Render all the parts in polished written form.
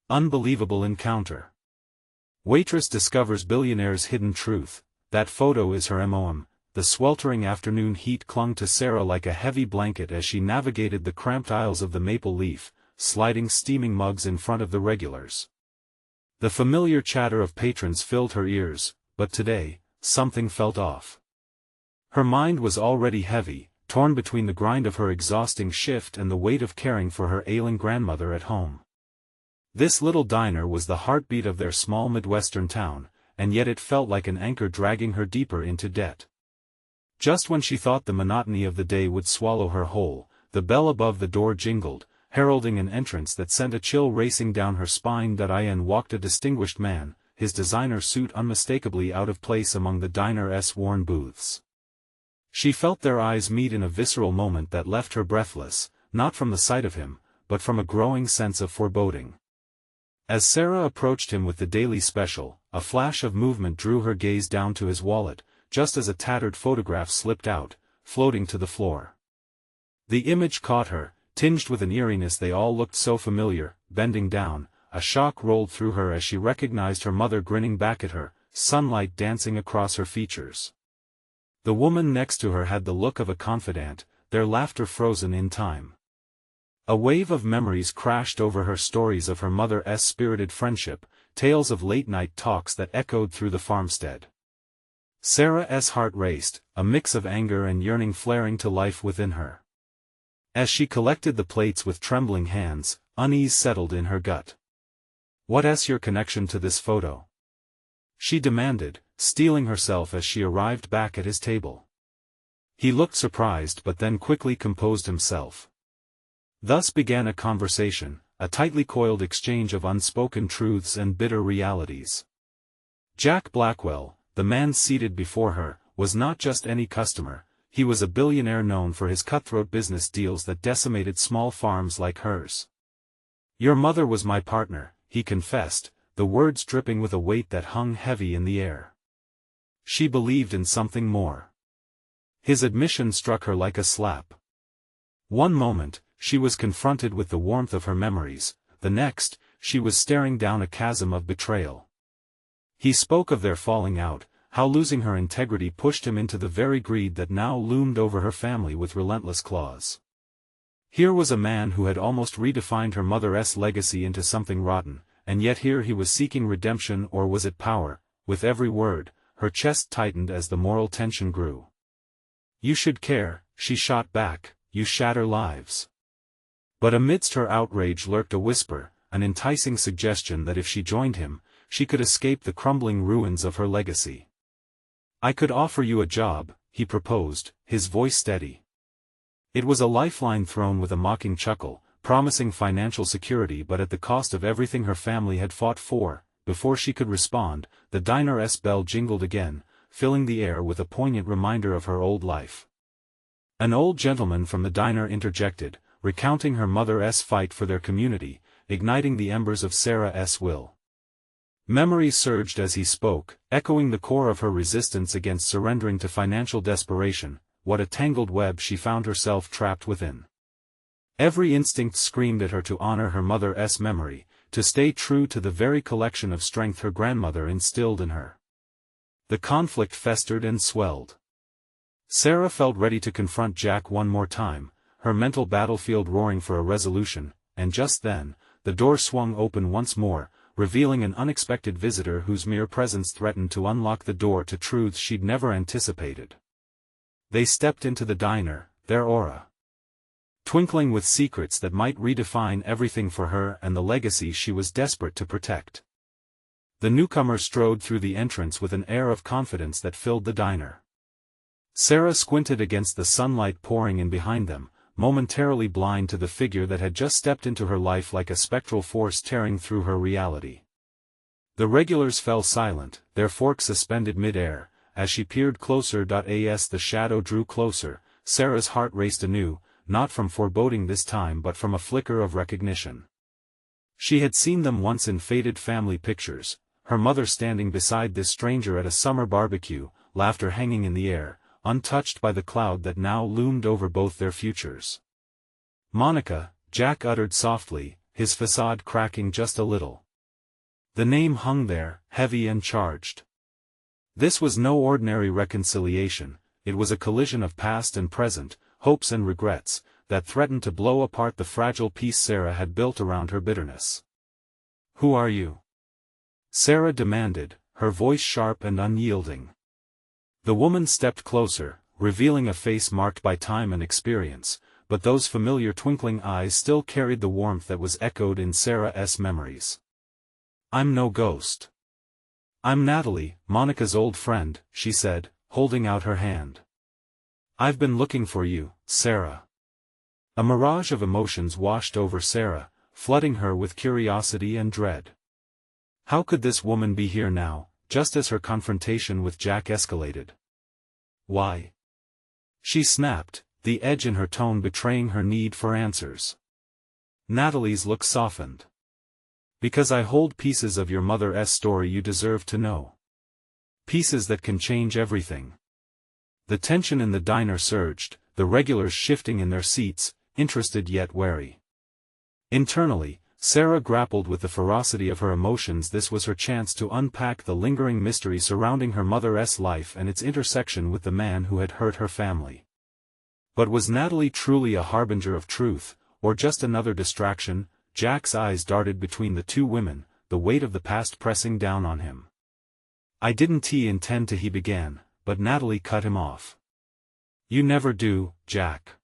Unbelievable encounter. Waitress discovers Billionaire's hidden truth. That photo is her MOM. The sweltering afternoon heat clung to Sarah like a heavy blanket as she navigated the cramped aisles of the Maple Leaf, sliding steaming mugs in front of the regulars. The familiar chatter of patrons filled her ears, but today, something felt off. Her mind was already heavy, torn between the grind of her exhausting shift and the weight of caring for her ailing grandmother at home. This little diner was the heartbeat of their small Midwestern town, and yet it felt like an anchor dragging her deeper into debt. Just when she thought the monotony of the day would swallow her whole, the bell above the door jingled, heralding an entrance that sent a chill racing down her spine. In walked a distinguished man, his designer suit unmistakably out of place among the diner's worn booths. She felt their eyes meet in a visceral moment that left her breathless, not from the sight of him, but from a growing sense of foreboding. As Sarah approached him with the daily special, a flash of movement drew her gaze down to his wallet, just as a tattered photograph slipped out, floating to the floor. The image caught her, tinged with an eeriness. They all looked so familiar. Bending down, a shock rolled through her as she recognized her mother grinning back at her, sunlight dancing across her features. The woman next to her had the look of a confidant, their laughter frozen in time. A wave of memories crashed over her, stories of her mother's spirited friendship, tales of late-night talks that echoed through the farmstead. Sarah's heart raced, a mix of anger and yearning flaring to life within her. As she collected the plates with trembling hands, unease settled in her gut. "What's your connection to this photo?" she demanded, steeling herself as she arrived back at his table. He looked surprised but then quickly composed himself. Thus began a conversation, a tightly coiled exchange of unspoken truths and bitter realities. Jack Blackwell, the man seated before her, was not just any customer. He was a billionaire known for his cutthroat business deals that decimated small farms like hers. "Your mother was my partner," he confessed, the words dripping with a weight that hung heavy in the air. She believed in something more. His admission struck her like a slap. One moment, she was confronted with the warmth of her memories, the next, she was staring down a chasm of betrayal. He spoke of their falling out, how losing her integrity pushed him into the very greed that now loomed over her family with relentless claws. Here was a man who had almost redefined her mother's legacy into something rotten, and yet here he was seeking redemption, or was it power? With every word, her chest tightened as the moral tension grew. "You should care," she shot back, "you shatter lives." But amidst her outrage lurked a whisper, an enticing suggestion that if she joined him, she could escape the crumbling ruins of her legacy. "I could offer you a job," he proposed, his voice steady. It was a lifeline thrown with a mocking chuckle, promising financial security but at the cost of everything her family had fought for. Before she could respond, the diner's bell jingled again, filling the air with a poignant reminder of her old life. An old gentleman from the diner interjected, recounting her mother's fight for their community, igniting the embers of Sarah's will. Memories surged as he spoke, echoing the core of her resistance against surrendering to financial desperation. What a tangled web she found herself trapped within. Every instinct screamed at her to honor her mother's memory, to stay true to the very collection of strength her grandmother instilled in her. The conflict festered and swelled. Sarah felt ready to confront Jack one more time, her mental battlefield roaring for a resolution, and just then, the door swung open once more, revealing an unexpected visitor whose mere presence threatened to unlock the door to truths she'd never anticipated. They stepped into the diner, their aura twinkling with secrets that might redefine everything for her and the legacy she was desperate to protect. The newcomer strode through the entrance with an air of confidence that filled the diner. Sarah squinted against the sunlight pouring in behind them, momentarily blind to the figure that had just stepped into her life like a spectral force tearing through her reality. The regulars fell silent, their forks suspended mid-air. As she peered closer. As the shadow drew closer, Sarah's heart raced anew, not from foreboding this time but from a flicker of recognition. She had seen them once in faded family pictures, her mother standing beside this stranger at a summer barbecue, laughter hanging in the air, untouched by the cloud that now loomed over both their futures. "Monica," Jack uttered softly, his facade cracking just a little. The name hung there, heavy and charged. This was no ordinary reconciliation, it was a collision of past and present, hopes and regrets, that threatened to blow apart the fragile peace Sarah had built around her bitterness. "Who are you?" Sarah demanded, her voice sharp and unyielding. The woman stepped closer, revealing a face marked by time and experience, but those familiar twinkling eyes still carried the warmth that was echoed in Sarah's memories. "I'm no ghost. I'm Natalie, Monica's old friend," she said, holding out her hand. "I've been looking for you, Sarah." A mirage of emotions washed over Sarah, flooding her with curiosity and dread. How could this woman be here now, just as her confrontation with Jack escalated? "Why?" she snapped, the edge in her tone betraying her need for answers. Natalie's look softened. "Because I hold pieces of your mother's story you deserve to know. Pieces that can change everything." The tension in the diner surged, the regulars shifting in their seats, interested yet wary. Internally, Sarah grappled with the ferocity of her emotions. This was her chance to unpack the lingering mystery surrounding her mother's life and its intersection with the man who had hurt her family. But was Natalie truly a harbinger of truth, or just another distraction? Jack's eyes darted between the two women, the weight of the past pressing down on him. "I didn't intend to," he began, but Natalie cut him off. "You never do, Jack.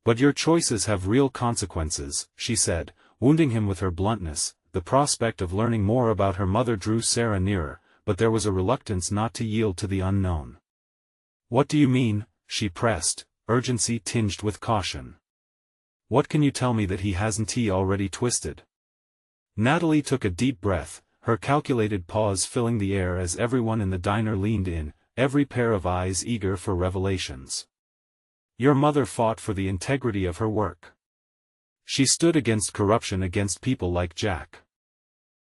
But your choices have real consequences," she said, wounding him with her bluntness. The prospect of learning more about her mother drew Sarah nearer, but there was a reluctance not to yield to the unknown. "What do you mean?" she pressed, urgency tinged with caution. "What can you tell me that he hasn't already twisted?" Natalie took a deep breath, her calculated pause filling the air as everyone in the diner leaned in, every pair of eyes eager for revelations. "Your mother fought for the integrity of her work. She stood against corruption, against people like Jack.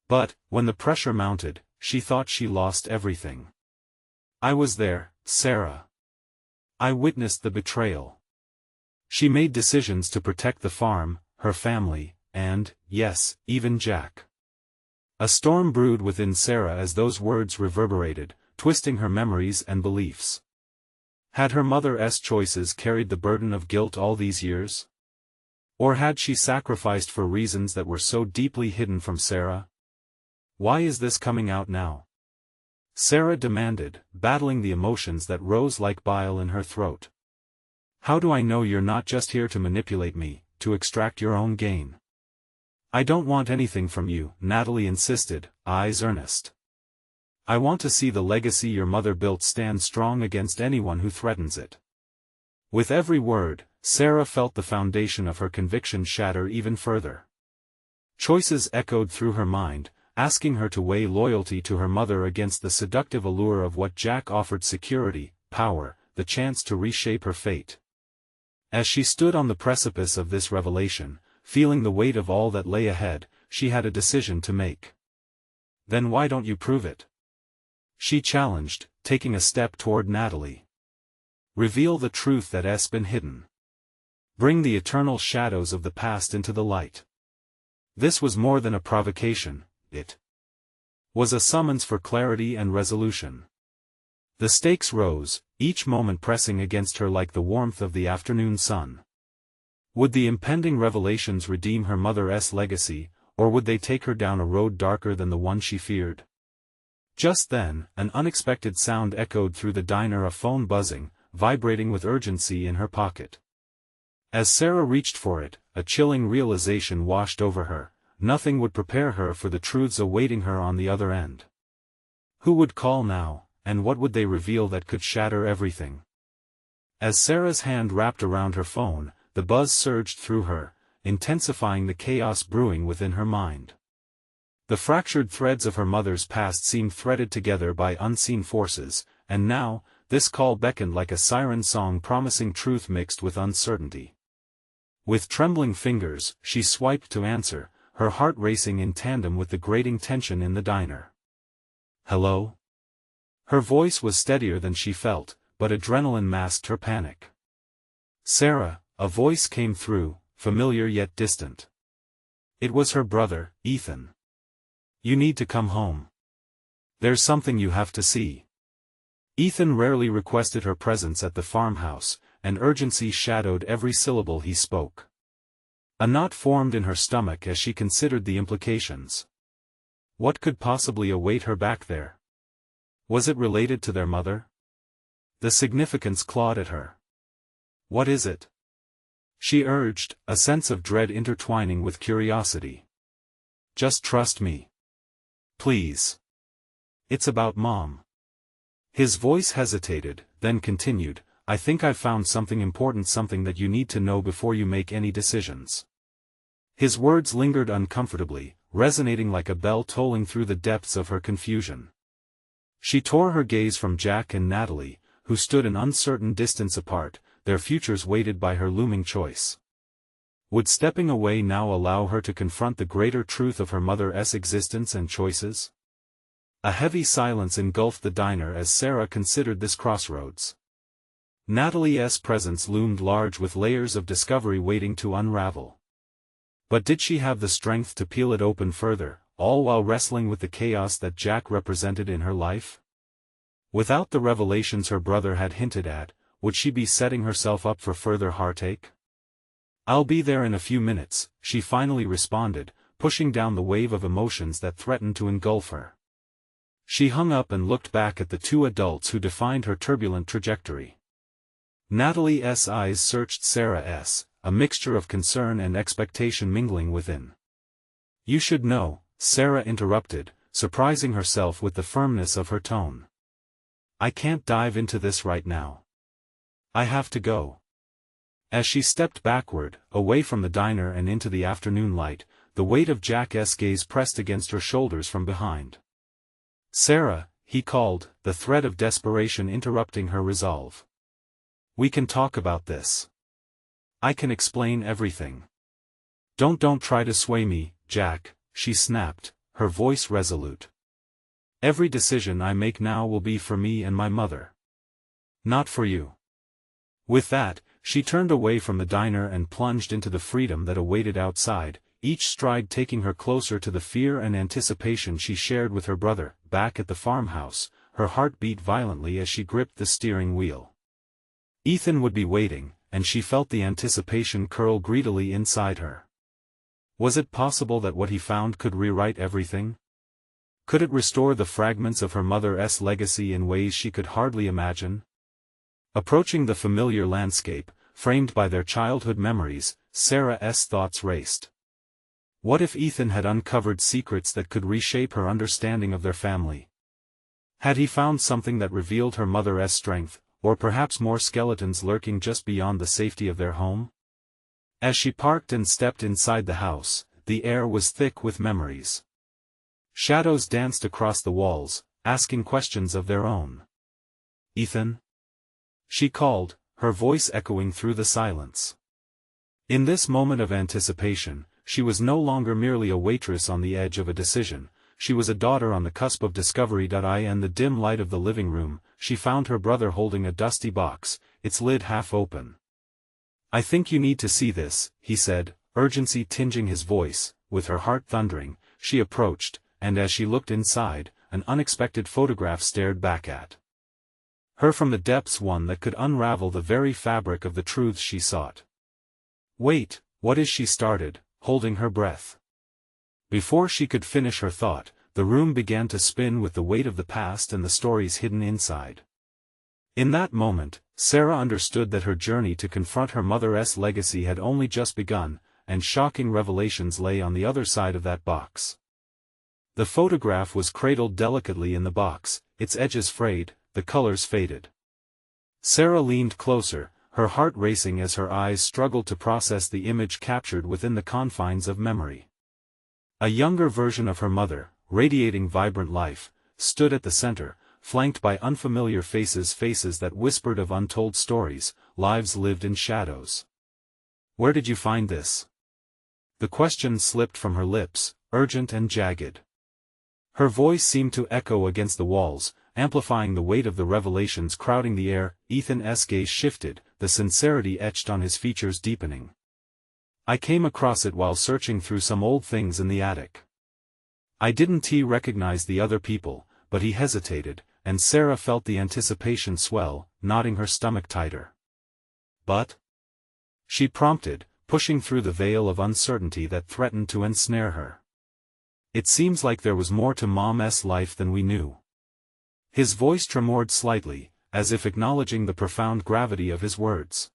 But, when the pressure mounted, she thought she lost everything. I was there, Sarah. I witnessed the betrayal. She made decisions to protect the farm, her family, and, yes, even Jack." A storm brewed within Sarah as those words reverberated, twisting her memories and beliefs. Had her mother's choices carried the burden of guilt all these years? Or had she sacrificed for reasons that were so deeply hidden from Sarah? "Why is this coming out now?" Sarah demanded, battling the emotions that rose like bile in her throat. "How do I know you're not just here to manipulate me, to extract your own gain?" "I don't want anything from you," Natalie insisted, eyes earnest. "I want to see the legacy your mother built stand strong against anyone who threatens it." With every word, Sarah felt the foundation of her conviction shatter even further. Choices echoed through her mind, asking her to weigh loyalty to her mother against the seductive allure of what Jack offered: security, power, the chance to reshape her fate. As she stood on the precipice of this revelation, feeling the weight of all that lay ahead, she had a decision to make. "Then why don't you prove it?" she challenged, taking a step toward Natalie. "Reveal the truth that's been hidden. Bring the eternal shadows of the past into the light." This was more than a provocation, it was a summons for clarity and resolution. The stakes rose, each moment pressing against her like the warmth of the afternoon sun. Would the impending revelations redeem her mother's legacy, or would they take her down a road darker than the one she feared? Just then, an unexpected sound echoed through the diner, a phone buzzing, vibrating with urgency in her pocket. As Sarah reached for it, a chilling realization washed over her: nothing would prepare her for the truths awaiting her on the other end. Who would call now, and what would they reveal that could shatter everything? As Sarah's hand wrapped around her phone, the buzz surged through her, intensifying the chaos brewing within her mind. The fractured threads of her mother's past seemed threaded together by unseen forces, and now, this call beckoned like a siren song promising truth mixed with uncertainty. With trembling fingers, she swiped to answer, her heart racing in tandem with the grating tension in the diner. "Hello?" Her voice was steadier than she felt, but adrenaline masked her panic. "Sarah," a voice came through, familiar yet distant. It was her brother, Ethan. "You need to come home. There's something you have to see." Ethan rarely requested her presence at the farmhouse, and urgency shadowed every syllable he spoke. A knot formed in her stomach as she considered the implications. What could possibly await her back there? Was it related to their mother? The significance clawed at her. "What is it?" she urged, a sense of dread intertwining with curiosity. "Just trust me. Please. It's about Mom." His voice hesitated, then continued, "I think I've found something important, something that you need to know before you make any decisions." His words lingered uncomfortably, resonating like a bell tolling through the depths of her confusion. She tore her gaze from Jack and Natalie, who stood an uncertain distance apart, their futures weighted by her looming choice. Would stepping away now allow her to confront the greater truth of her mother's existence and choices? A heavy silence engulfed the diner as Sarah considered this crossroads. Natalie's presence loomed large with layers of discovery waiting to unravel. But did she have the strength to peel it open further, all while wrestling with the chaos that Jack represented in her life? Without the revelations her brother had hinted at, would she be setting herself up for further heartache? "I'll be there in a few minutes," she finally responded, pushing down the wave of emotions that threatened to engulf her. She hung up and looked back at the two adults who defined her turbulent trajectory. Natalie's eyes searched Sarah's, a mixture of concern and expectation mingling within. "You should know," Sarah interrupted, surprising herself with the firmness of her tone. "I can't dive into this right now. I have to go." As she stepped backward, away from the diner and into the afternoon light, the weight of Jack's gaze pressed against her shoulders from behind. "Sarah," he called, the threat of desperation interrupting her resolve. "We can talk about this. I can explain everything. Don't try to sway me, Jack," she snapped, her voice resolute. "Every decision I make now will be for me and my mother. Not for you." With that, she turned away from the diner and plunged into the freedom that awaited outside, each stride taking her closer to the fear and anticipation she shared with her brother. Back at the farmhouse, her heart beat violently as she gripped the steering wheel. Ethan would be waiting, and she felt the anticipation curl greedily inside her. Was it possible that what he found could rewrite everything? Could it restore the fragments of her mother's legacy in ways she could hardly imagine? Approaching the familiar landscape, framed by their childhood memories, Sarah's thoughts raced. What if Ethan had uncovered secrets that could reshape her understanding of their family? Had he found something that revealed her mother's strength, or perhaps more skeletons lurking just beyond the safety of their home? As she parked and stepped inside the house, the air was thick with memories. Shadows danced across the walls, asking questions of their own. "Ethan?" she called, her voice echoing through the silence. In this moment of anticipation, she was no longer merely a waitress on the edge of a decision, she was a daughter on the cusp of discovery. In the dim light of the living room, she found her brother holding a dusty box, its lid half open. "I think you need to see this," he said, urgency tinging his voice. With her heart thundering, she approached, and as she looked inside, an unexpected photograph stared back at her from the depths, one that could unravel the very fabric of the truths she sought. "Wait, what is?" she started, holding her breath. Before she could finish her thought, the room began to spin with the weight of the past and the stories hidden inside. In that moment, Sarah understood that her journey to confront her mother's legacy had only just begun, and shocking revelations lay on the other side of that box. The photograph was cradled delicately in the box, its edges frayed, the colors faded. Sarah leaned closer, her heart racing as her eyes struggled to process the image captured within the confines of memory. A younger version of her mother, radiating vibrant life, stood at the center, flanked by unfamiliar faces that whispered of untold stories, lives lived in shadows. "Where did you find this?" The question slipped from her lips, urgent and jagged. Her voice seemed to echo against the walls, amplifying the weight of the revelations crowding the air. Ethan's gaze shifted, the sincerity etched on his features deepening. I came across it while searching through some old things in the attic. I didn't recognize the other people, but he hesitated, and Sarah felt the anticipation swell, knotting her stomach tighter. But? She prompted, pushing through the veil of uncertainty that threatened to ensnare her. It seems like there was more to Mom's life than we knew. His voice tremored slightly, as if acknowledging the profound gravity of his words.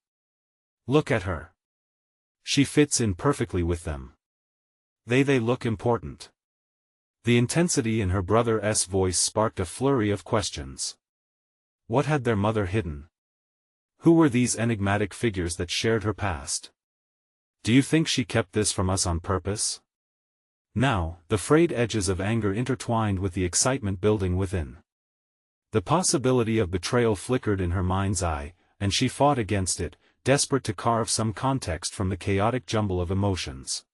Look at her. She fits in perfectly with them. They look important. The intensity in her brother's voice sparked a flurry of questions. What had their mother hidden? Who were these enigmatic figures that shared her past? Do you think she kept this from us on purpose? Now, the frayed edges of anger intertwined with the excitement building within. The possibility of betrayal flickered in her mind's eye, and she fought against it, desperate to carve some context from the chaotic jumble of emotions.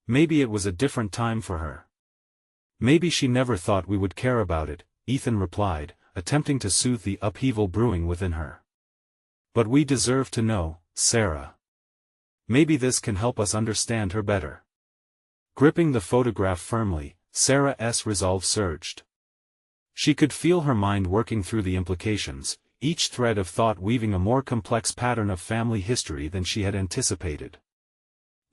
Maybe it was a different time for her. Maybe she never thought we would care about it, Ethan replied, attempting to soothe the upheaval brewing within her. But we deserve to know, Sarah. Maybe this can help us understand her better. Gripping the photograph firmly, Sarah's resolve surged. She could feel her mind working through the implications, each thread of thought weaving a more complex pattern of family history than she had anticipated.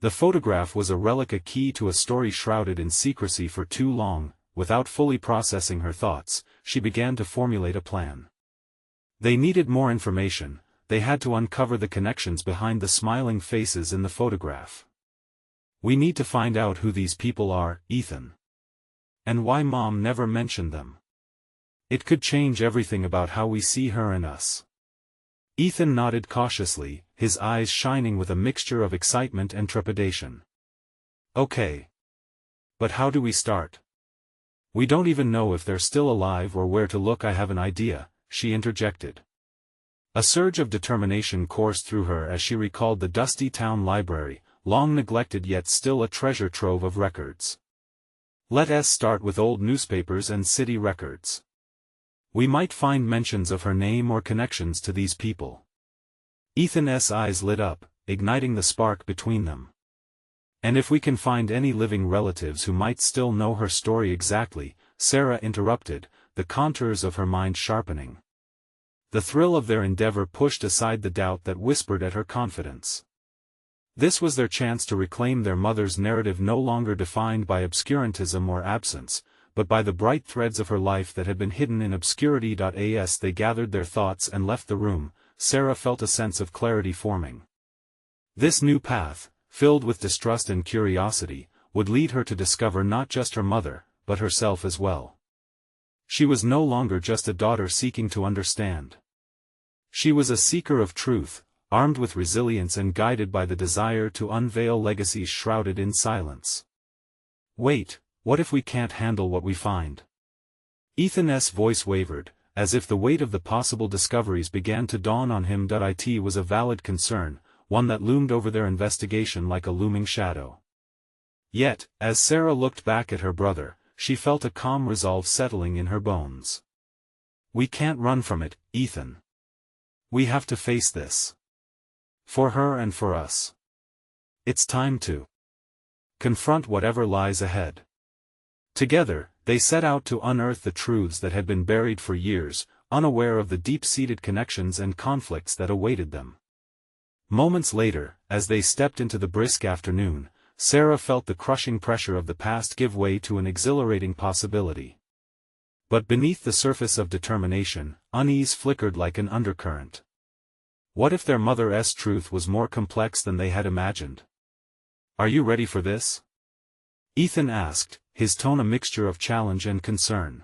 The photograph was a relic, a key to a story shrouded in secrecy for too long. Without fully processing her thoughts, she began to formulate a plan. They needed more information. They had to uncover the connections behind the smiling faces in the photograph. We need to find out who these people are, Ethan. And why Mom never mentioned them. It could change everything about how we see her and us. Ethan nodded cautiously, his eyes shining with a mixture of excitement and trepidation. Okay. But how do we start? We don't even know if they're still alive or where to look. I have an idea, she interjected. A surge of determination coursed through her as she recalled the dusty town library, long neglected yet still a treasure trove of records. Let us start with old newspapers and city records. We might find mentions of her name or connections to these people. Ethan's eyes lit up, igniting the spark between them. And if we can find any living relatives who might still know her story exactly, Sarah interrupted, the contours of her mind sharpening. The thrill of their endeavor pushed aside the doubt that whispered at her confidence. This was their chance to reclaim their mother's narrative, no longer defined by obscurantism or absence, but by the bright threads of her life that had been hidden in obscurity. As they gathered their thoughts and left the room, Sarah felt a sense of clarity forming. This new path, filled with distrust and curiosity, would lead her to discover not just her mother, but herself as well. She was no longer just a daughter seeking to understand. She was a seeker of truth, armed with resilience and guided by the desire to unveil legacies shrouded in silence. Wait. What if we can't handle what we find? Ethan's voice wavered, as if the weight of the possible discoveries began to dawn on him. It was a valid concern, one that loomed over their investigation like a looming shadow. Yet, as Sarah looked back at her brother, she felt a calm resolve settling in her bones. We can't run from it, Ethan. We have to face this. For her and for us. It's time to confront whatever lies ahead. Together, they set out to unearth the truths that had been buried for years, unaware of the deep-seated connections and conflicts that awaited them. Moments later, as they stepped into the brisk afternoon, Sarah felt the crushing pressure of the past give way to an exhilarating possibility. But beneath the surface of determination, unease flickered like an undercurrent. What if their mother's truth was more complex than they had imagined? Are you ready for this? Ethan asked, his tone a mixture of challenge and concern.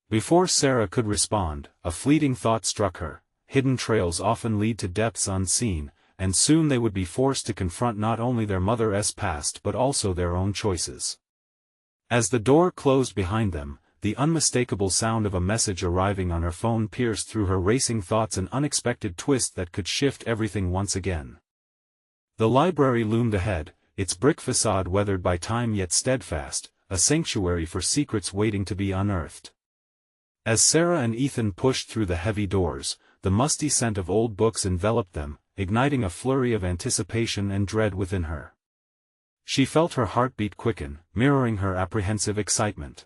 Before Sarah could respond, a fleeting thought struck her. Hidden trails often lead to depths unseen, and soon they would be forced to confront not only their mother's past but also their own choices. As the door closed behind them, the unmistakable sound of a message arriving on her phone pierced through her racing thoughts, an unexpected twist that could shift everything once again. The library loomed ahead, its brick facade weathered by time yet steadfast, a sanctuary for secrets waiting to be unearthed. As Sarah and Ethan pushed through the heavy doors, the musty scent of old books enveloped them, igniting a flurry of anticipation and dread within her. She felt her heartbeat quicken, mirroring her apprehensive excitement.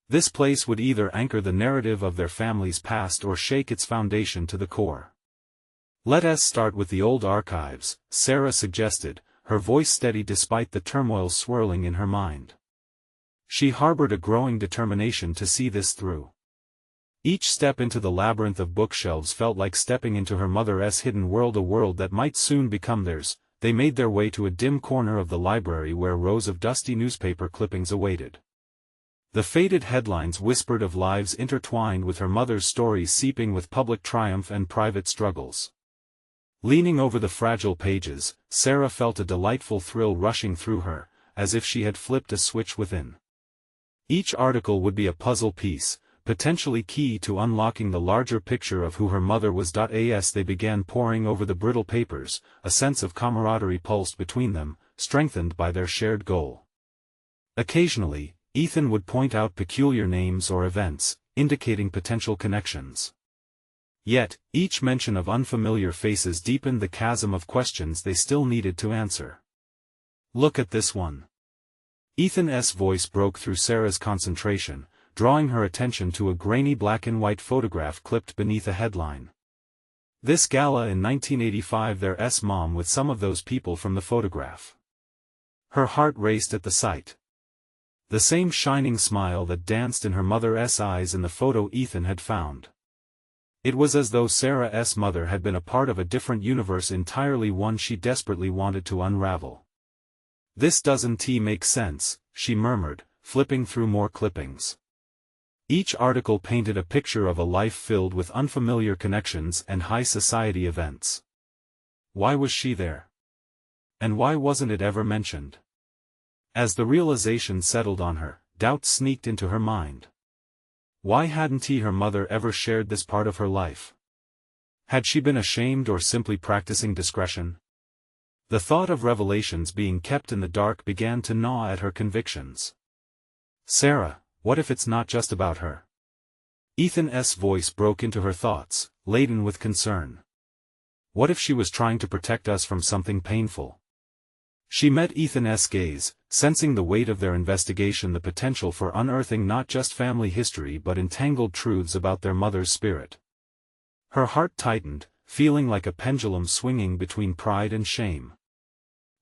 This place would either anchor the narrative of their family's past or shake its foundation to the core. "Let us start with the old archives," Sarah suggested, her voice steady despite the turmoil swirling in her mind. She harbored a growing determination to see this through. Each step into the labyrinth of bookshelves felt like stepping into her mother's hidden world, a world that might soon become theirs. They made their way to a dim corner of the library where rows of dusty newspaper clippings awaited. The faded headlines whispered of lives intertwined, with her mother's stories seeping with public triumph and private struggles. Leaning over the fragile pages, Sarah felt a delightful thrill rushing through her, as if she had flipped a switch within. Each article would be a puzzle piece, potentially key to unlocking the larger picture of who her mother was. As they began poring over the brittle papers, a sense of camaraderie pulsed between them, strengthened by their shared goal. Occasionally, Ethan would point out peculiar names or events, indicating potential connections. Yet, each mention of unfamiliar faces deepened the chasm of questions they still needed to answer. "Look at this one." Ethan's voice broke through Sarah's concentration, drawing her attention to a grainy black-and-white photograph clipped beneath a headline. "This gala in 1985, their mom with some of those people from the photograph." Her heart raced at the sight. The same shining smile that danced in her mother's eyes in the photo Ethan had found. It was as though Sarah's mother had been a part of a different universe entirely, one she desperately wanted to unravel. "This doesn't make sense," she murmured, flipping through more clippings. Each article painted a picture of a life filled with unfamiliar connections and high society events. Why was she there? And why wasn't it ever mentioned? As the realization settled on her, doubt sneaked into her mind. Why hadn't her mother ever shared this part of her life? Had she been ashamed or simply practicing discretion? The thought of revelations being kept in the dark began to gnaw at her convictions. "Sarah, what if it's not just about her?" Ethan's voice broke into her thoughts, laden with concern. "What if she was trying to protect us from something painful?" She met Ethan's gaze, sensing the weight of their investigation, the potential for unearthing not just family history but entangled truths about their mother's spirit. Her heart tightened, feeling like a pendulum swinging between pride and shame.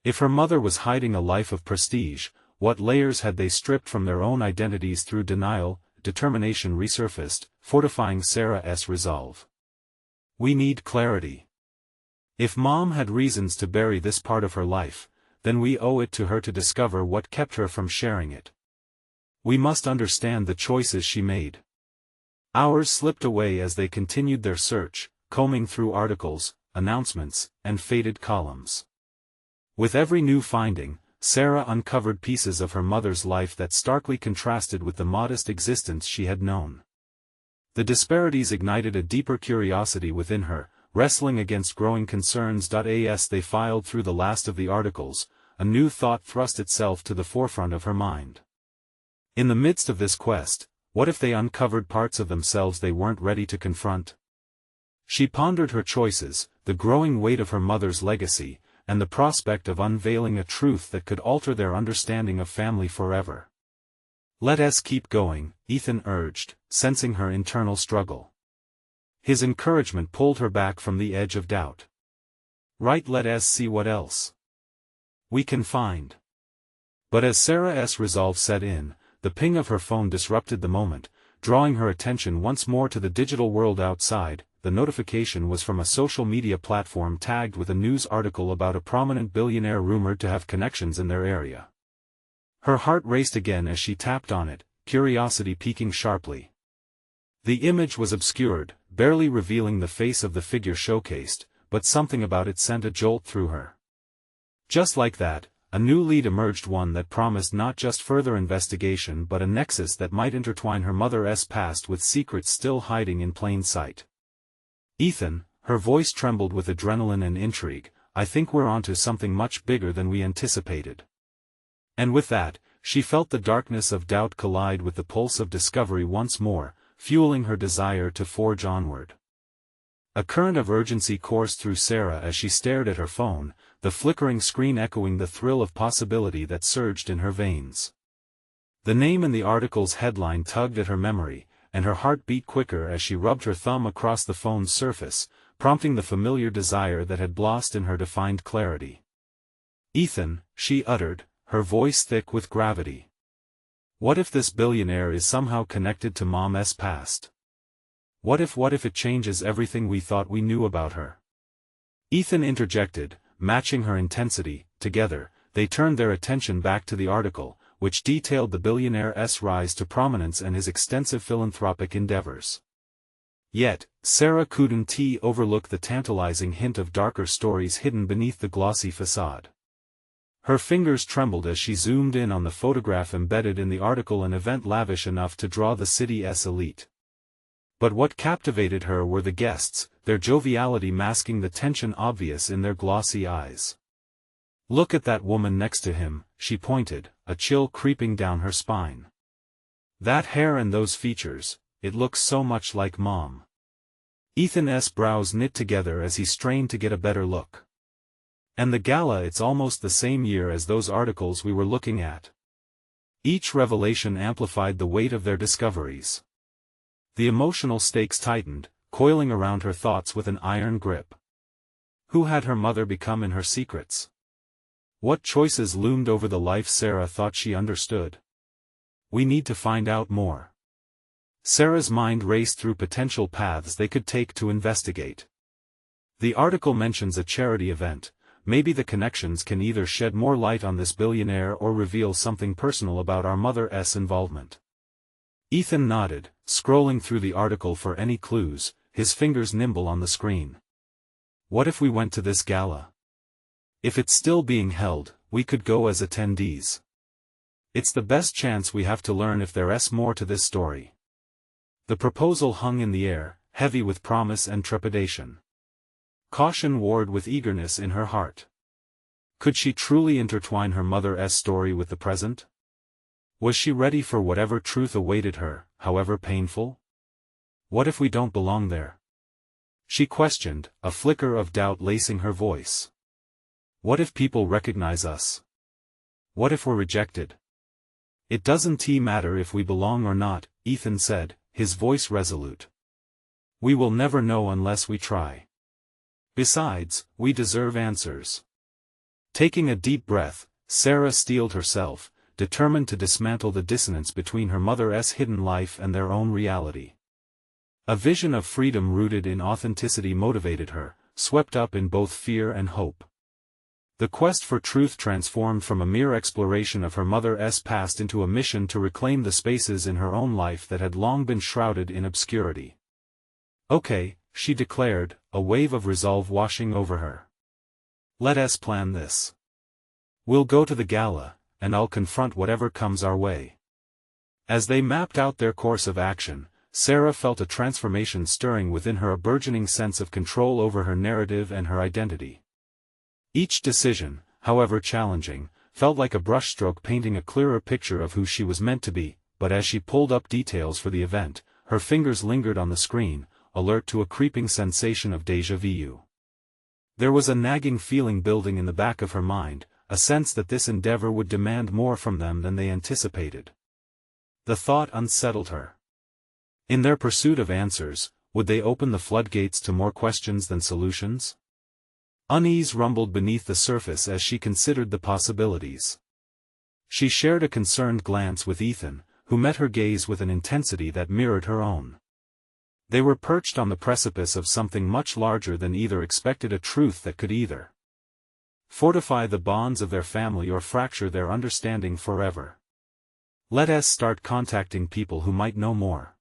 If her mother was hiding a life of prestige, what layers had they stripped from their own identities through denial? Determination resurfaced, fortifying Sarah's resolve. "We need clarity. If Mom had reasons to bury this part of her life, then we owe it to her to discover what kept her from sharing it. We must understand the choices she made." Hours slipped away as they continued their search, combing through articles, announcements, and faded columns. With every new finding, Sarah uncovered pieces of her mother's life that starkly contrasted with the modest existence she had known. The disparities ignited a deeper curiosity within her, wrestling against growing concerns. As they filed through the last of the articles, a new thought thrust itself to the forefront of her mind. In the midst of this quest, what if they uncovered parts of themselves they weren't ready to confront? She pondered her choices, the growing weight of her mother's legacy, and the prospect of unveiling a truth that could alter their understanding of family forever. "Let us keep going," Ethan urged, sensing her internal struggle. His encouragement pulled her back from the edge of doubt. "Right, let us see what else we can find." But as Sarah's resolve set in, the ping of her phone disrupted the moment, drawing her attention once more to the digital world outside. The notification was from a social media platform tagged with a news article about a prominent billionaire rumored to have connections in their area. Her heart raced again as she tapped on it, curiosity peaking sharply. The image was obscured, barely revealing the face of the figure showcased, but something about it sent a jolt through her. Just like that, a new lead emerged, one that promised not just further investigation but a nexus that might intertwine her mother's past with secrets still hiding in plain sight. "Ethan," her voice trembled with adrenaline and intrigue, "I think we're onto something much bigger than we anticipated." And with that, she felt the darkness of doubt collide with the pulse of discovery once more, fueling her desire to forge onward. A current of urgency coursed through Sarah as she stared at her phone, the flickering screen echoing the thrill of possibility that surged in her veins. The name in the article's headline tugged at her memory, and her heart beat quicker as she rubbed her thumb across the phone's surface, prompting the familiar desire that had lost in her to find clarity. "Ethan," she uttered, her voice thick with gravity. "What if this billionaire is somehow connected to Mom's past? What if it changes everything we thought we knew about her?" Ethan interjected, matching her intensity. Together, they turned their attention back to the article, which detailed the billionaire's rise to prominence and his extensive philanthropic endeavors. Yet, Sarah couldn't overlook the tantalizing hint of darker stories hidden beneath the glossy facade. Her fingers trembled as she zoomed in on the photograph embedded in the article, an event lavish enough to draw the city's elite. But what captivated her were the guests, their joviality masking the tension obvious in their glossy eyes. "Look at that woman next to him," she pointed, a chill creeping down her spine. "That hair and those features, it looks so much like Mom." Ethan's brows knit together as he strained to get a better look. "And the gala, it's almost the same year as those articles we were looking at." Each revelation amplified the weight of their discoveries. The emotional stakes tightened, coiling around her thoughts with an iron grip. Who had her mother become in her secrets? What choices loomed over the life Sarah thought she understood? We need to find out more. Sarah's mind raced through potential paths they could take to investigate. The article mentions a charity event. Maybe the connections can either shed more light on this billionaire or reveal something personal about our mother's involvement. Ethan nodded, scrolling through the article for any clues, his fingers nimble on the screen. "What if we went to this gala? If it's still being held, we could go as attendees. It's the best chance we have to learn if there's more to this story." The proposal hung in the air, heavy with promise and trepidation. Caution warred with eagerness in her heart. Could she truly intertwine her mother's story with the present? Was she ready for whatever truth awaited her, however painful? What if we don't belong there? She questioned, a flicker of doubt lacing her voice. What if people recognize us? What if we're rejected? "It doesn't matter if we belong or not," Ethan said, his voice resolute. "We will never know unless we try. Besides, we deserve answers." Taking a deep breath, Sarah steeled herself, determined to dismantle the dissonance between her mother's hidden life and their own reality. A vision of freedom rooted in authenticity motivated her, swept up in both fear and hope. The quest for truth transformed from a mere exploration of her mother's past into a mission to reclaim the spaces in her own life that had long been shrouded in obscurity. "Okay," she declared, a wave of resolve washing over her. "Let us plan this. We'll go to the gala, and I'll confront whatever comes our way." As they mapped out their course of action, Sarah felt a transformation stirring within her, a burgeoning sense of control over her narrative and her identity. Each decision, however challenging, felt like a brushstroke painting a clearer picture of who she was meant to be, but as she pulled up details for the event, her fingers lingered on the screen, alert to a creeping sensation of déjà vu. There was a nagging feeling building in the back of her mind, a sense that this endeavor would demand more from them than they anticipated. The thought unsettled her. In their pursuit of answers, would they open the floodgates to more questions than solutions? Unease rumbled beneath the surface as she considered the possibilities. She shared a concerned glance with Ethan, who met her gaze with an intensity that mirrored her own. They were perched on the precipice of something much larger than either expected, a truth that could either fortify the bonds of their family or fracture their understanding forever. "Let us start contacting people who might know more.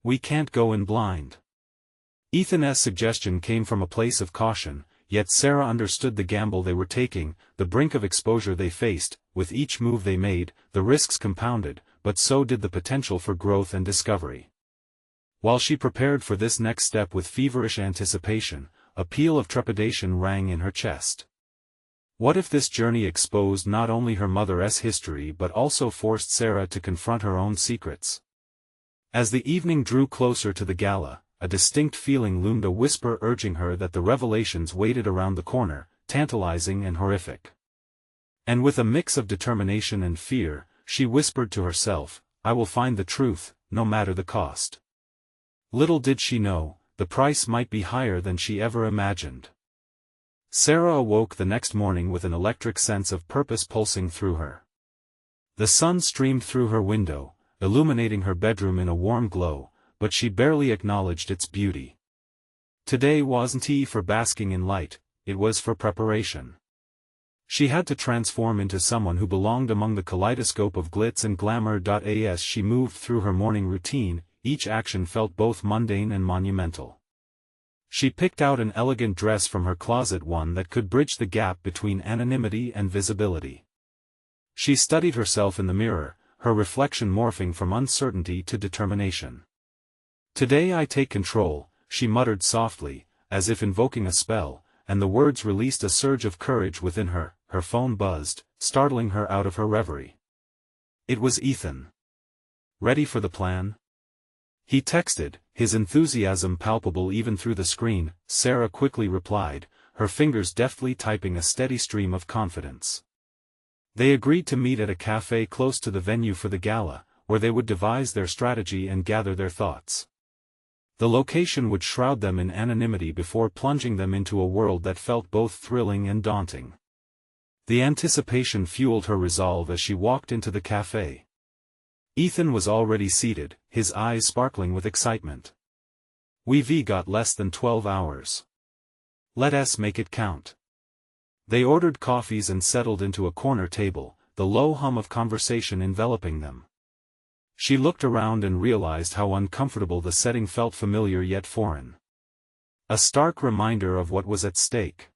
We can't go in blind." Ethan's suggestion came from a place of caution, yet Sarah understood the gamble they were taking, the brink of exposure they faced. With each move they made, the risks compounded, but so did the potential for growth and discovery. While she prepared for this next step with feverish anticipation, a peal of trepidation rang in her chest. What if this journey exposed not only her mother's history but also forced Sarah to confront her own secrets? As the evening drew closer to the gala, a distinct feeling loomed, a whisper urging her that the revelations waited around the corner, tantalizing and horrific. And with a mix of determination and fear, she whispered to herself, "I will find the truth, no matter the cost." Little did she know, the price might be higher than she ever imagined. Sarah awoke the next morning with an electric sense of purpose pulsing through her. The sun streamed through her window, illuminating her bedroom in a warm glow, but she barely acknowledged its beauty. Today wasn't for basking in light, it was for preparation. She had to transform into someone who belonged among the kaleidoscope of glitz and glamour. As she moved through her morning routine, each action felt both mundane and monumental. She picked out an elegant dress from her closet, one that could bridge the gap between anonymity and visibility. She studied herself in the mirror, her reflection morphing from uncertainty to determination. "Today I take control," she muttered softly, as if invoking a spell, and the words released a surge of courage within her. Her phone buzzed, startling her out of her reverie. It was Ethan. "Ready for the plan?" he texted, his enthusiasm palpable even through the screen. Sarah quickly replied, her fingers deftly typing a steady stream of confidence. They agreed to meet at a cafe close to the venue for the gala, where they would devise their strategy and gather their thoughts. The location would shroud them in anonymity before plunging them into a world that felt both thrilling and daunting. The anticipation fueled her resolve as she walked into the cafe. Ethan was already seated, his eyes sparkling with excitement. "We've got less than 12 hours. Let us make it count." They ordered coffees and settled into a corner table, the low hum of conversation enveloping them. She looked around and realized how uncomfortable the setting felt, familiar yet foreign. A stark reminder of what was at stake.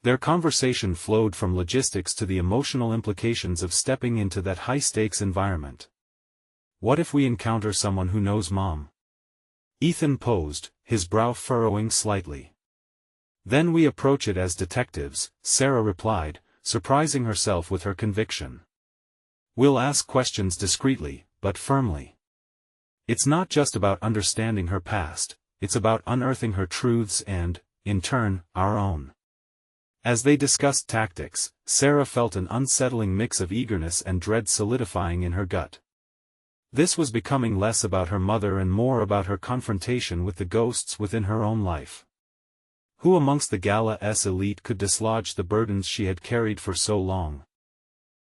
Their conversation flowed from logistics to the emotional implications of stepping into that high-stakes environment. "What if we encounter someone who knows Mom?" Ethan posed, his brow furrowing slightly. "Then we approach it as detectives," Sarah replied, surprising herself with her conviction. "We'll ask questions discreetly, but firmly. It's not just about understanding her past, it's about unearthing her truths and, in turn, our own." As they discussed tactics, Sarah felt an unsettling mix of eagerness and dread solidifying in her gut. This was becoming less about her mother and more about her confrontation with the ghosts within her own life. Who amongst the gala's elite could dislodge the burdens she had carried for so long?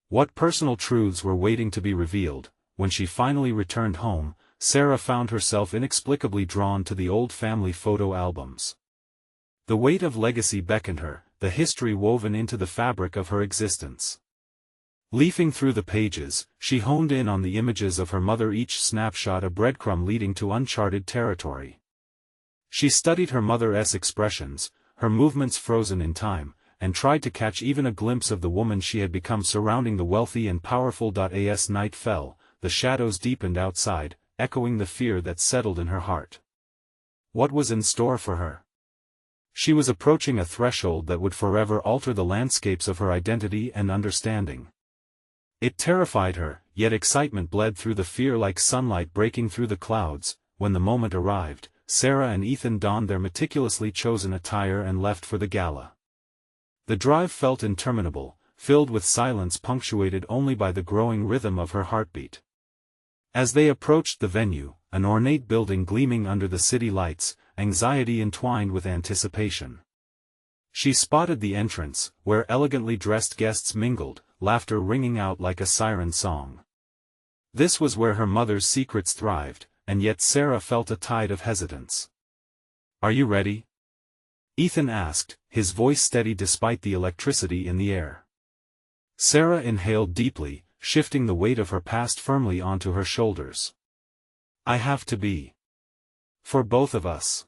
What personal truths were waiting to be revealed? When she finally returned home, Sarah found herself inexplicably drawn to the old family photo albums. The weight of legacy beckoned her, the history woven into the fabric of her existence. Leafing through the pages, she honed in on the images of her mother, each snapshot a breadcrumb leading to uncharted territory. She studied her mother's expressions, her movements frozen in time, and tried to catch even a glimpse of the woman she had become surrounding the wealthy and powerful. As night fell, the shadows deepened outside, echoing the fear that settled in her heart. What was in store for her? She was approaching a threshold that would forever alter the landscapes of her identity and understanding. It terrified her, yet excitement bled through the fear like sunlight breaking through the clouds. When the moment arrived, Sarah and Ethan donned their meticulously chosen attire and left for the gala. The drive felt interminable, filled with silence punctuated only by the growing rhythm of her heartbeat. As they approached the venue, an ornate building gleaming under the city lights, anxiety entwined with anticipation. She spotted the entrance, where elegantly dressed guests mingled, laughter ringing out like a siren song. This was where her mother's secrets thrived, and yet Sarah felt a tide of hesitance. "Are you ready?" Ethan asked, his voice steady despite the electricity in the air. Sarah inhaled deeply, shifting the weight of her past firmly onto her shoulders. "I have to be. For both of us."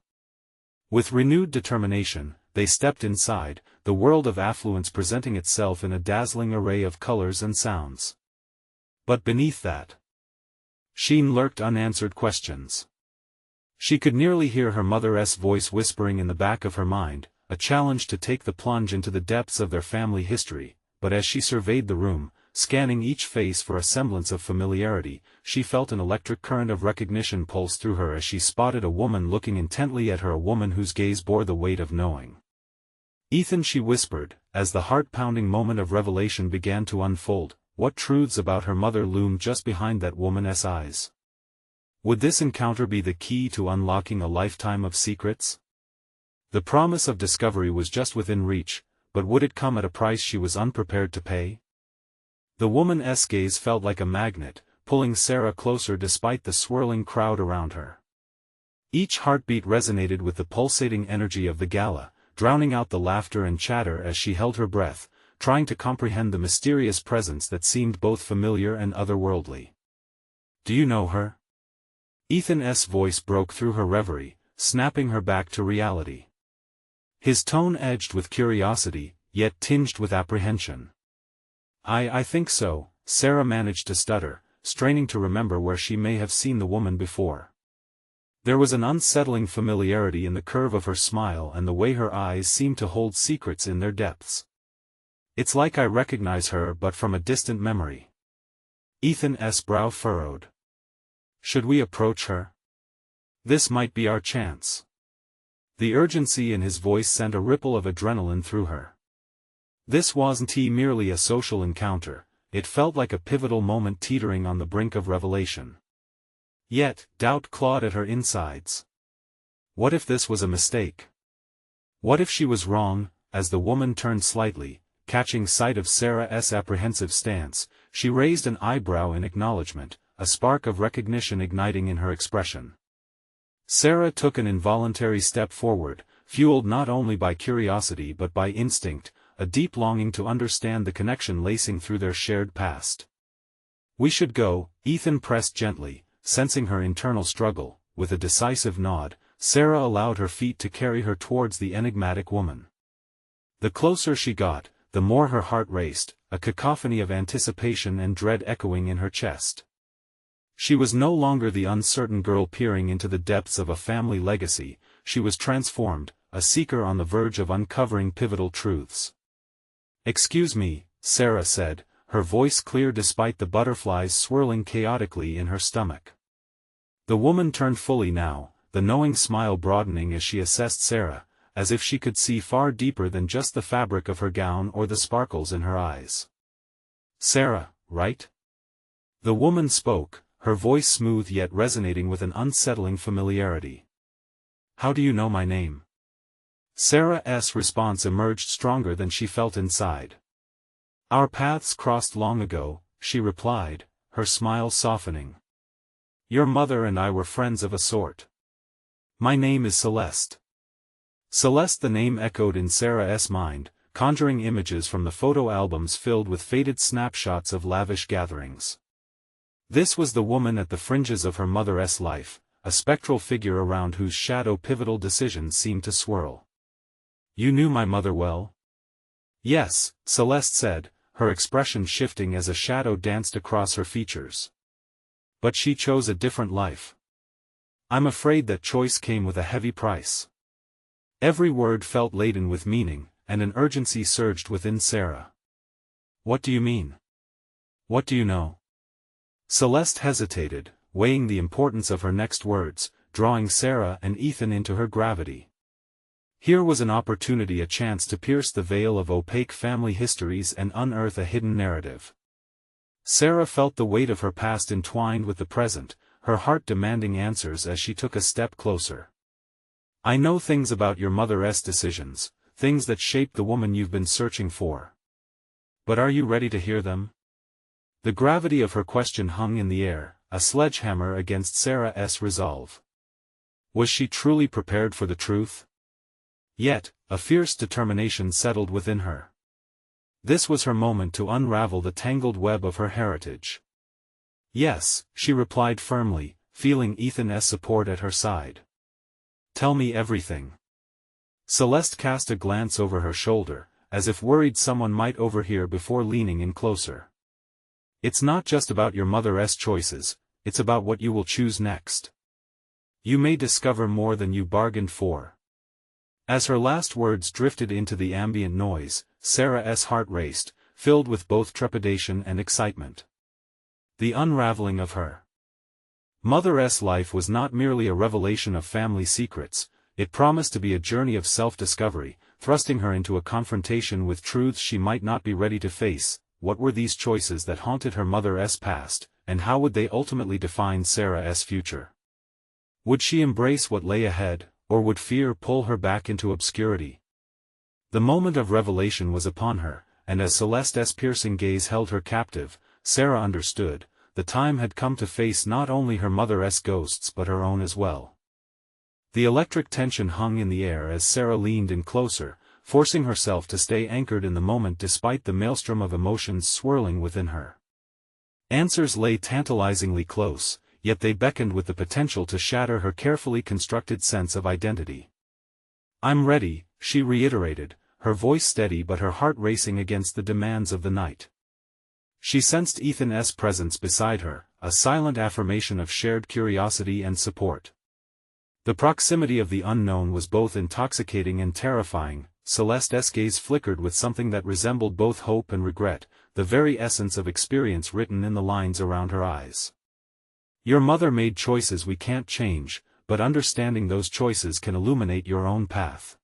With renewed determination, they stepped inside, the world of affluence presenting itself in a dazzling array of colors and sounds. But beneath that sheen lurked unanswered questions. She could nearly hear her mother's voice whispering in the back of her mind, a challenge to take the plunge into the depths of their family history. But as she surveyed the room, scanning each face for a semblance of familiarity. She felt an electric current of recognition pulse through her as she spotted a woman looking intently at her, a woman whose gaze bore the weight of knowing. "Ethan," she whispered, as the heart-pounding moment of revelation began to unfold, what truths about her mother loomed just behind that woman's eyes? Would this encounter be the key to unlocking a lifetime of secrets? The promise of discovery was just within reach, but would it come at a price she was unprepared to pay? The woman's gaze felt like a magnet, pulling Sarah closer despite the swirling crowd around her. Each heartbeat resonated with the pulsating energy of the gala, drowning out the laughter and chatter as she held her breath, trying to comprehend the mysterious presence that seemed both familiar and otherworldly. "Do you know her?" Ethan's voice broke through her reverie, snapping her back to reality. His tone edged with curiosity, yet tinged with apprehension. I think so," Sarah managed to stutter, straining to remember where she may have seen the woman before. There was an unsettling familiarity in the curve of her smile and the way her eyes seemed to hold secrets in their depths. "It's like I recognize her, but from a distant memory." Ethan's brow furrowed. "Should we approach her? This might be our chance." The urgency in his voice sent a ripple of adrenaline through her. This wasn't merely a social encounter, it felt like a pivotal moment teetering on the brink of revelation. Yet, doubt clawed at her insides. What if this was a mistake? What if she was wrong? As the woman turned slightly, catching sight of Sarah's apprehensive stance, she raised an eyebrow in acknowledgement, a spark of recognition igniting in her expression. Sarah took an involuntary step forward, fueled not only by curiosity but by instinct, a deep longing to understand the connection lacing through their shared past. "We should go," Ethan pressed gently, sensing her internal struggle. With a decisive nod, Sarah allowed her feet to carry her towards the enigmatic woman. The closer she got, the more her heart raced, a cacophony of anticipation and dread echoing in her chest. She was no longer the uncertain girl peering into the depths of a family legacy, she was transformed, a seeker on the verge of uncovering pivotal truths. "Excuse me," Sarah said, her voice clear despite the butterflies swirling chaotically in her stomach. The woman turned fully now, the knowing smile broadening as she assessed Sarah, as if she could see far deeper than just the fabric of her gown or the sparkles in her eyes. "Sarah, right?" The woman spoke, her voice smooth yet resonating with an unsettling familiarity. "How do you know my name?" Sarah's response emerged stronger than she felt inside. "Our paths crossed long ago," she replied, her smile softening. "Your mother and I were friends of a sort. My name is Celeste." Celeste, the name echoed in Sarah's mind, conjuring images from the photo albums filled with faded snapshots of lavish gatherings. This was the woman at the fringes of her mother's life, a spectral figure around whose shadow pivotal decisions seemed to swirl. "You knew my mother well?" "Yes," Celeste said, her expression shifting as a shadow danced across her features. "But she chose a different life. I'm afraid that choice came with a heavy price." Every word felt laden with meaning, and an urgency surged within Sarah. "What do you mean? What do you know?" Celeste hesitated, weighing the importance of her next words, drawing Sarah and Ethan into her gravity. Here was an opportunity, a chance to pierce the veil of opaque family histories and unearth a hidden narrative. Sarah felt the weight of her past entwined with the present, her heart demanding answers as she took a step closer. "I know things about your mother's decisions, things that shaped the woman you've been searching for. But are you ready to hear them?" The gravity of her question hung in the air, a sledgehammer against Sarah's resolve. Was she truly prepared for the truth? Yet, a fierce determination settled within her. This was her moment to unravel the tangled web of her heritage. "Yes," she replied firmly, feeling Ethan's support at her side. "Tell me everything." Celeste cast a glance over her shoulder, as if worried someone might overhear before leaning in closer. "It's not just about your mother's choices, it's about what you will choose next. You may discover more than you bargained for." As her last words drifted into the ambient noise, Sarah's heart raced, filled with both trepidation and excitement. The unraveling of her mother's life was not merely a revelation of family secrets, it promised to be a journey of self-discovery, thrusting her into a confrontation with truths she might not be ready to face. What were these choices that haunted her mother's past, and how would they ultimately define Sarah's future? Would she embrace what lay ahead, or would fear pull her back into obscurity? The moment of revelation was upon her, and as Celeste's piercing gaze held her captive, Sarah understood, the time had come to face not only her mother's ghosts but her own as well. The electric tension hung in the air as Sarah leaned in closer, forcing herself to stay anchored in the moment despite the maelstrom of emotions swirling within her. Answers lay tantalizingly close, yet they beckoned with the potential to shatter her carefully constructed sense of identity. "I'm ready," she reiterated, her voice steady but her heart racing against the demands of the night. She sensed Ethan's presence beside her, a silent affirmation of shared curiosity and support. The proximity of the unknown was both intoxicating and terrifying. Celeste's gaze flickered with something that resembled both hope and regret, the very essence of experience written in the lines around her eyes. "Your mother made choices we can't change, but understanding those choices can illuminate your own path."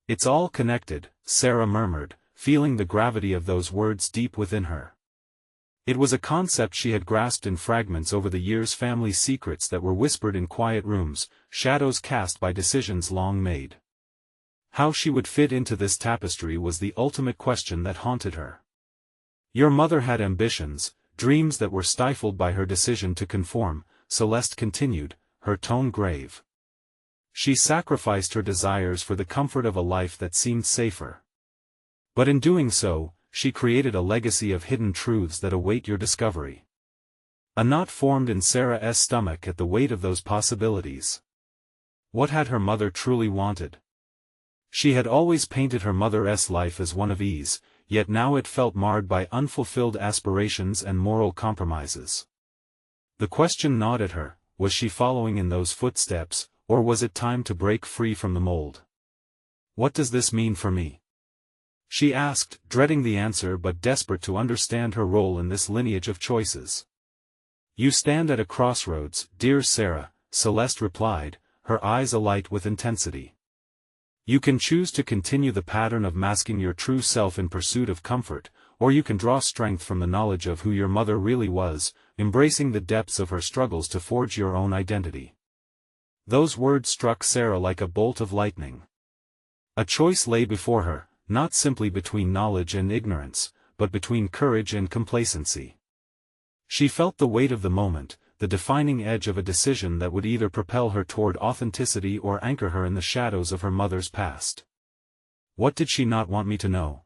"It's all connected," Sarah murmured, feeling the gravity of those words deep within her. It was a concept she had grasped in fragments over the years, family secrets that were whispered in quiet rooms, shadows cast by decisions long made. How she would fit into this tapestry was the ultimate question that haunted her. "Your mother had ambitions, dreams that were stifled by her decision to conform," Celeste continued, her tone grave. "She sacrificed her desires for the comfort of a life that seemed safer. But in doing so, she created a legacy of hidden truths that await your discovery." A knot formed in Sarah's stomach at the weight of those possibilities. What had her mother truly wanted? She had always painted her mother's life as one of ease, yet now it felt marred by unfulfilled aspirations and moral compromises. The question gnawed at her: was she following in those footsteps, or was it time to break free from the mold? "What does this mean for me?" she asked, dreading the answer but desperate to understand her role in this lineage of choices. "You stand at a crossroads, dear Sarah," Celeste replied, her eyes alight with intensity. "You can choose to continue the pattern of masking your true self in pursuit of comfort, or you can draw strength from the knowledge of who your mother really was, embracing the depths of her struggles to forge your own identity." Those words struck Sarah like a bolt of lightning. A choice lay before her, not simply between knowledge and ignorance, but between courage and complacency. She felt the weight of the moment, the defining edge of a decision that would either propel her toward authenticity or anchor her in the shadows of her mother's past. "What did she not want me to know?"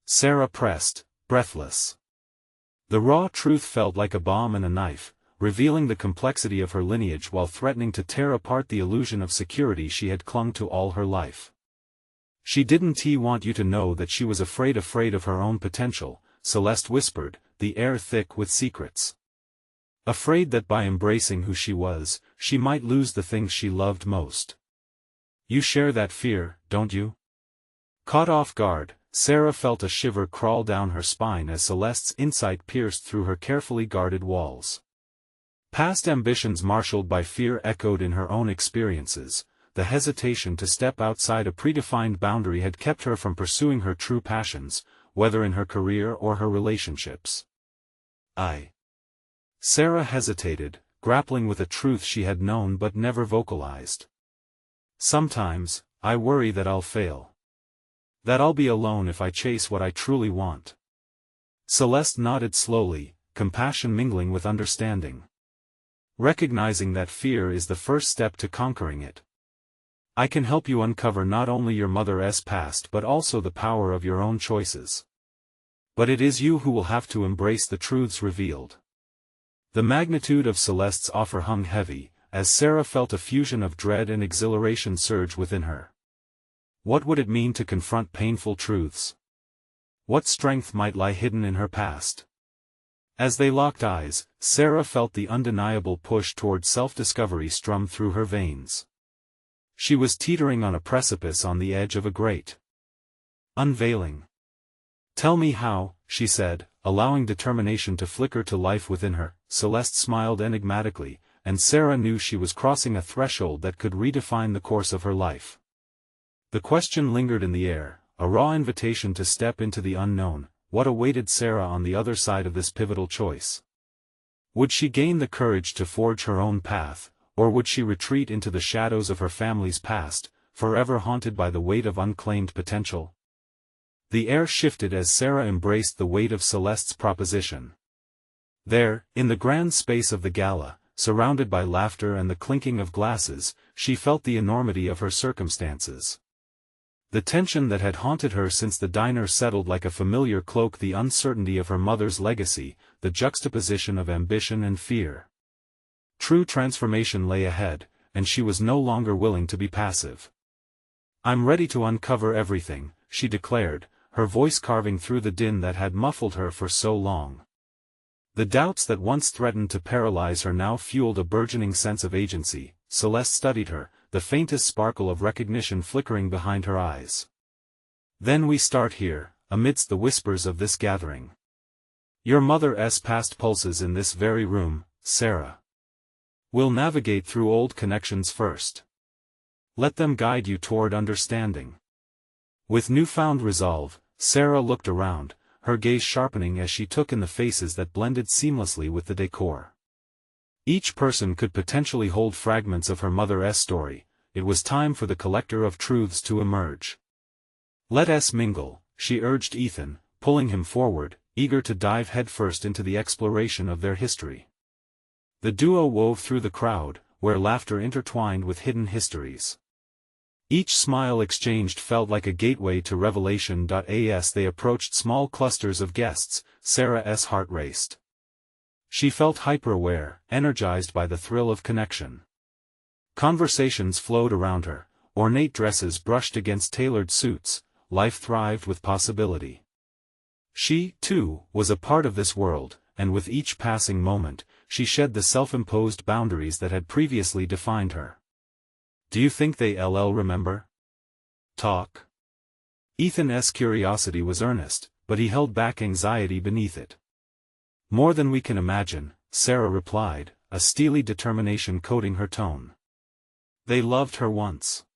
Sarah pressed, breathless. The raw truth felt like a bomb and a knife, revealing the complexity of her lineage while threatening to tear apart the illusion of security she had clung to all her life. "She didn't want you to know that she was afraid of her own potential," Celeste whispered, the air thick with secrets. "Afraid that by embracing who she was, she might lose the things she loved most. You share that fear, don't you?" Caught off guard, Sarah felt a shiver crawl down her spine as Celeste's insight pierced through her carefully guarded walls. Past ambitions marshaled by fear echoed in her own experiences. The hesitation to step outside a predefined boundary had kept her from pursuing her true passions, whether in her career or her relationships. Sarah hesitated, grappling with a truth she had known but never vocalized. "Sometimes, I worry that I'll fail. That I'll be alone if I chase what I truly want." Celeste nodded slowly, compassion mingling with understanding. "Recognizing that fear is the first step to conquering it. I can help you uncover not only your mother's past but also the power of your own choices. But it is you who will have to embrace the truths revealed." The magnitude of Celeste's offer hung heavy, as Sarah felt a fusion of dread and exhilaration surge within her. What would it mean to confront painful truths? What strength might lie hidden in her past? As they locked eyes, Sarah felt the undeniable push toward self-discovery strum through her veins. She was teetering on a precipice on the edge of a great unveiling. Tell me how, she said, allowing determination to flicker to life within her. Celeste smiled enigmatically, and Sarah knew she was crossing a threshold that could redefine the course of her life. The question lingered in the air, a raw invitation to step into the unknown. What awaited Sarah on the other side of this pivotal choice? Would she gain the courage to forge her own path, or would she retreat into the shadows of her family's past, forever haunted by the weight of unclaimed potential? The air shifted as Sarah embraced the weight of Celeste's proposition. There, in the grand space of the gala, surrounded by laughter and the clinking of glasses, she felt the enormity of her circumstances. The tension that had haunted her since the diner settled like a familiar cloak, the uncertainty of her mother's legacy, the juxtaposition of ambition and fear. True transformation lay ahead, and she was no longer willing to be passive. "I'm ready to uncover everything," she declared, her voice carving through the din that had muffled her for so long. The doubts that once threatened to paralyze her now fueled a burgeoning sense of agency. Celeste studied her, the faintest sparkle of recognition flickering behind her eyes. "Then we start here, amidst the whispers of this gathering. Your mother's past pulses in this very room, Sarah. We'll navigate through old connections first. Let them guide you toward understanding." With newfound resolve, Sarah looked around, her gaze sharpening as she took in the faces that blended seamlessly with the decor. Each person could potentially hold fragments of her mother's story. It was time for the collector of truths to emerge. "Let us mingle," she urged Ethan, pulling him forward, eager to dive headfirst into the exploration of their history. The duo wove through the crowd, where laughter intertwined with hidden histories. Each smile exchanged felt like a gateway to revelation. As they approached small clusters of guests, Sarah's heart raced. She felt hyper-aware, energized by the thrill of connection. Conversations flowed around her, ornate dresses brushed against tailored suits, life thrived with possibility. She, too, was a part of this world, and with each passing moment, she shed the self-imposed boundaries that had previously defined her. "Do you think they'll remember? Talk?" Ethan's curiosity was earnest, but he held back anxiety beneath it. "More than we can imagine," Sarah replied, a steely determination coating her tone. "They loved her once.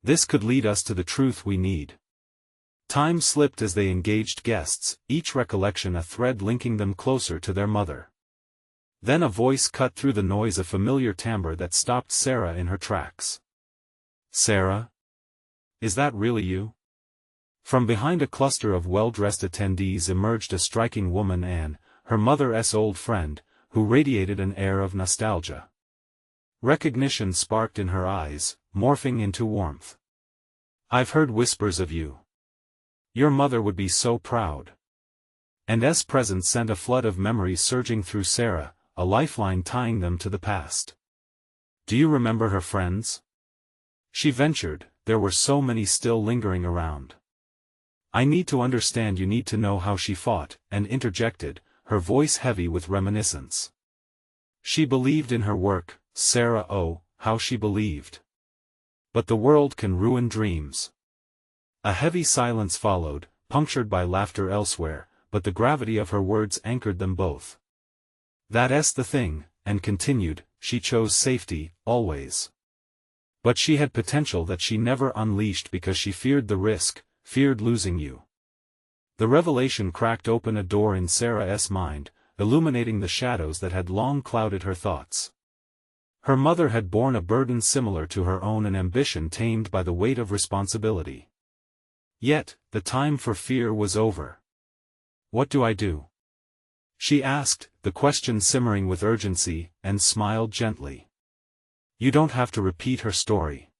This could lead us to the truth we need." Time slipped as they engaged guests, each recollection a thread linking them closer to their mother. Then a voice cut through the noise, a familiar timbre that stopped Sarah in her tracks. "Sarah? Is that really you?" From behind a cluster of well-dressed attendees emerged a striking woman, Anne, her mother's old friend, who radiated an air of nostalgia. Recognition sparked in her eyes, morphing into warmth. "I've heard whispers of you. Your mother would be so proud." Anne's presence sent a flood of memories surging through Sarah, a lifeline tying them to the past. "Do you remember her friends?" she ventured, there were so many still lingering around. "I need to understand. You need to know how she fought," and interjected, her voice heavy with reminiscence. "She believed in her work, Sarah, oh, how she believed. But the world can ruin dreams." A heavy silence followed, punctured by laughter elsewhere, but the gravity of her words anchored them both. "That's the thing," and continued, "she chose safety, always. But she had potential that she never unleashed because she feared the risk, feared losing you." The revelation cracked open a door in Sarah's mind, illuminating the shadows that had long clouded her thoughts. Her mother had borne a burden similar to her own, an ambition tamed by the weight of responsibility. Yet, the time for fear was over. "What do I do?" she asked, the question simmering with urgency, and smiled gently. "You don't have to repeat her story.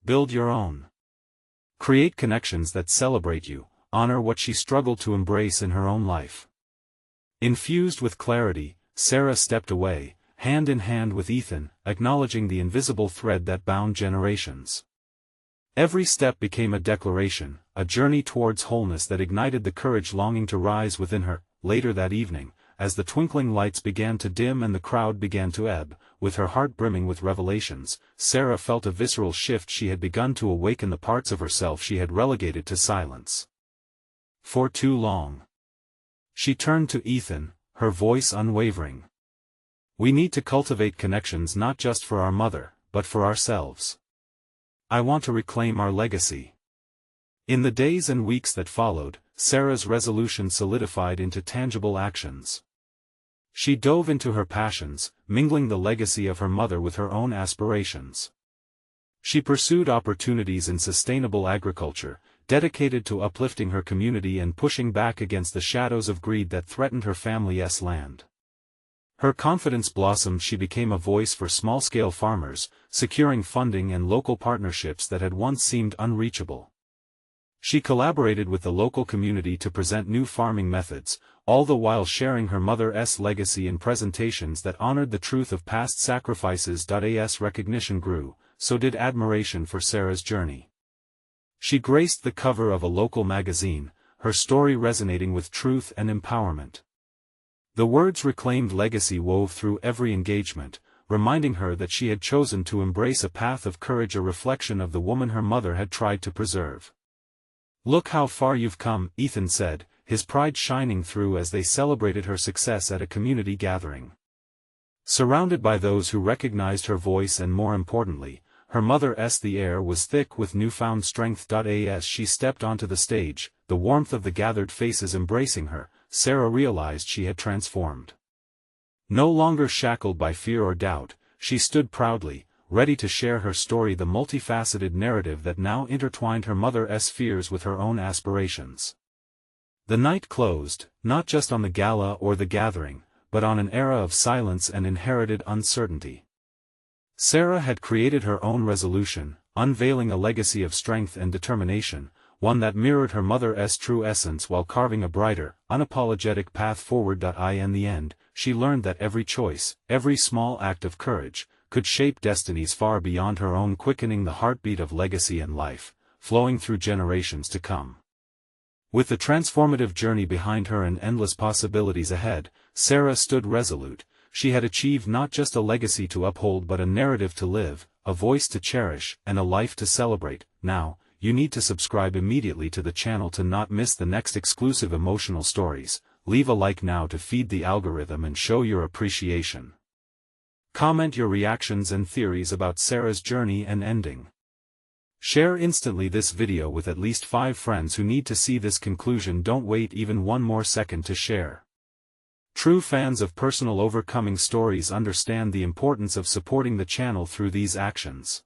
Build your own. Create connections that celebrate you, honor what she struggled to embrace in her own life." Infused with clarity, Sarah stepped away, hand in hand with Ethan, acknowledging the invisible thread that bound generations. Every step became a declaration, a journey towards wholeness that ignited the courage longing to rise within her. Later that evening, as the twinkling lights began to dim and the crowd began to ebb, with her heart brimming with revelations, Sarah felt a visceral shift. She had begun to awaken the parts of herself she had relegated to silence. For too long. She turned to Ethan, her voice unwavering. We need to cultivate connections not just for our mother, but for ourselves. I want to reclaim our legacy. In the days and weeks that followed, Sarah's resolution solidified into tangible actions. She dove into her passions, mingling the legacy of her mother with her own aspirations. She pursued opportunities in sustainable agriculture, dedicated to uplifting her community and pushing back against the shadows of greed that threatened her family's land. Her confidence blossomed. She became a voice for small-scale farmers, securing funding and local partnerships that had once seemed unreachable. She collaborated with the local community to present new farming methods, all the while sharing her mother's legacy in presentations that honored the truth of past sacrifices. As recognition grew, so did admiration for Sarah's journey. She graced the cover of a local magazine, her story resonating with truth and empowerment. The words "reclaimed legacy" wove through every engagement, reminding her that she had chosen to embrace a path of courage, a reflection of the woman her mother had tried to preserve. "Look how far you've come," Ethan said, his pride shining through as they celebrated her success at a community gathering. Surrounded by those who recognized her voice and, more importantly, her mother's, the air was thick with newfound strength. As she stepped onto the stage, the warmth of the gathered faces embracing her, Sarah realized she had transformed. No longer shackled by fear or doubt, she stood proudly, ready to share her story, the multifaceted narrative that now intertwined her mother's fears with her own aspirations. The night closed, not just on the gala or the gathering, but on an era of silence and inherited uncertainty. Sarah had created her own resolution, unveiling a legacy of strength and determination, one that mirrored her mother's true essence while carving a brighter, unapologetic path forward. In the end, she learned that every choice, every small act of courage, could shape destinies far beyond her own, quickening the heartbeat of legacy and life, flowing through generations to come. With the transformative journey behind her and endless possibilities ahead, Sarah stood resolute. She had achieved not just a legacy to uphold but a narrative to live, a voice to cherish, and a life to celebrate. Now, you need to subscribe immediately to the channel to not miss the next exclusive emotional stories. Leave a like now to feed the algorithm and show your appreciation. Comment your reactions and theories about Sarah's journey and ending. Share instantly this video with at least 5 friends who need to see this conclusion. Don't wait even one more second to share. True fans of personal overcoming stories understand the importance of supporting the channel through these actions.